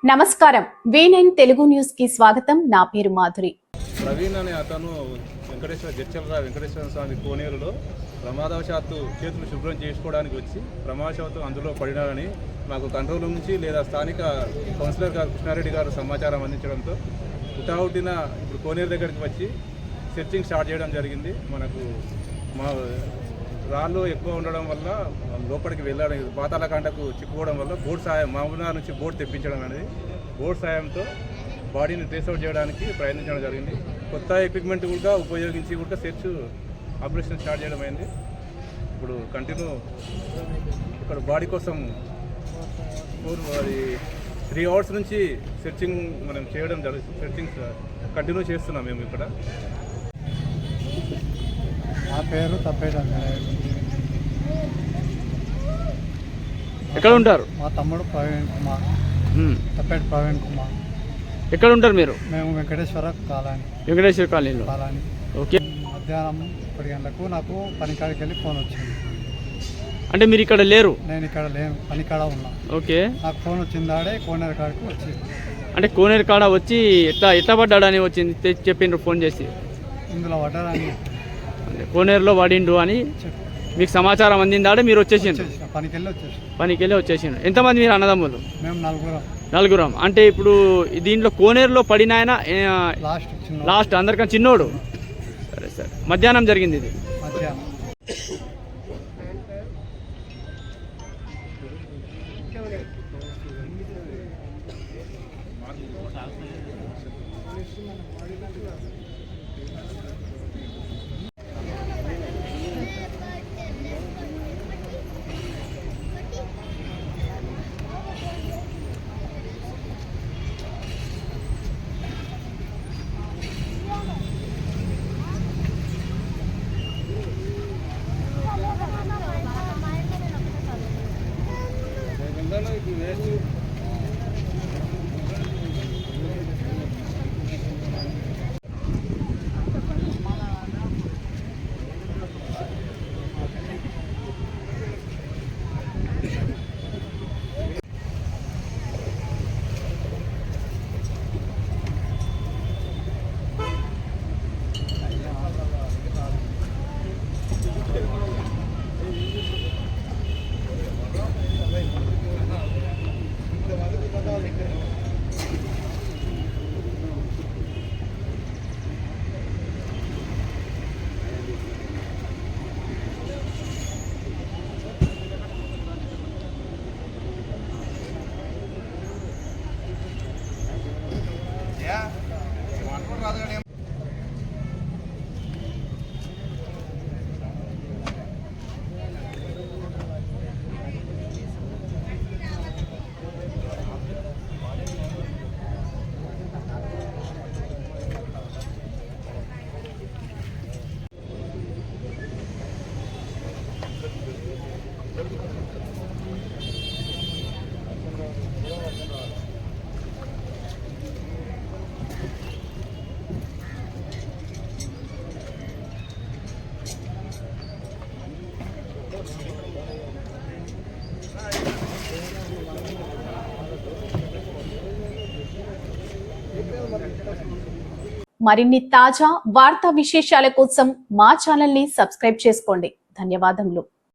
నమస్కారం, V9 Telugu news కి స్వాగతం. నా పేరు మాధురి. ప్రవీణ్ అనే అతను వెంకటేశ్వర స్వామి కోనేరులో ప్రమాదవశాత్తు చేతులు శుభ్రం చేసుకోవడానికి వచ్చి ప్రమాదవశాత్తు అందులో పడినారని మాకు కంట్రోల్ రూమ్ నుంచి లేదా స్థానిక కౌన్సిలర్ గారు కృష్ణారెడ్డి గారు సమాచారం అందించడంతో హుటాహుటిన ఇప్పుడు కోనేరు దగ్గరికి వచ్చి సెర్చింగ్ స్టార్ట్ చేయడం జరిగింది. మనకు రాళ్ళు ఎక్కువ ఉండడం వల్ల లోపలికి వెళ్ళడం, పాతాళకాండకు చిక్కుకోవడం వల్ల బోట్ సాయం మామూలు నుంచి బోట్ తెప్పించడం అనేది బోట్ సాయంతో బాడీని ట్రేస్ అవుట్ చేయడానికి ప్రయత్నించడం జరిగింది. కొత్త ఎక్విప్మెంట్ కూడా ఉపయోగించి కూడా సెర్చ్ ఆపరేషన్ స్టార్ట్ చేయడం అయింది. ఇప్పుడు కంటిన్యూ ఇక్కడ బాడీ కోసం 3 అవర్స్ నుంచి సెర్చింగ్ మనం చేయడం జరుగుతుంది. సెర్చింగ్ కంటిన్యూ చేస్తున్నాం మేము ఇక్కడ. నా పేరు తప్పేట. ఎక్కడ ఉంటారు? మా తమ్ముడు ప్రవీణ్ కుమార్, తప్పేట ప్రవీణ్ కుమార్. ఎక్కడ ఉంటారు మీరు? మేము వెంకటేశ్వర కాలనీలో. ఓకే. మధ్యాహ్నం 10 గంటలకు నాకు పనికాడికి వెళ్ళి ఫోన్ వచ్చింది. అంటే మీరు ఇక్కడ లేరు? నేను ఇక్కడ లేను, పనికాడ ఉన్నా. ఓకే. నాకు ఫోన్ వచ్చింది, ఆడే కోనేరు కాడికి వచ్చింది. అంటే కోనేరు కాడ వచ్చి ఎట్లా పడ్డాడని వచ్చింది చెప్పిండ్రు ఫోన్ చేసి? ఇందులో పడ్డారని, కోనేరులో పడిండు అని మీకు సమాచారం అందిందాడే మీరు వచ్చేసిండ్రు? పనికి వెళ్ళి వచ్చేసిండ్రు. ఎంతమంది మీరు అన్నదమ్ములు? మేము నలుగురం. అంటే ఇప్పుడు దీంట్లో కోనేరులో పడిన ఆయన లాస్ట్ అందరికన్నా చిన్నోడు. సరే. మధ్యాహ్నం జరిగింది ఇది. మరిన్ని తాజా వార్తా విశేషాల కోసం మా ఛానల్ ని సబ్స్క్రైబ్ చేసుకోండి. ధన్యవాదములు.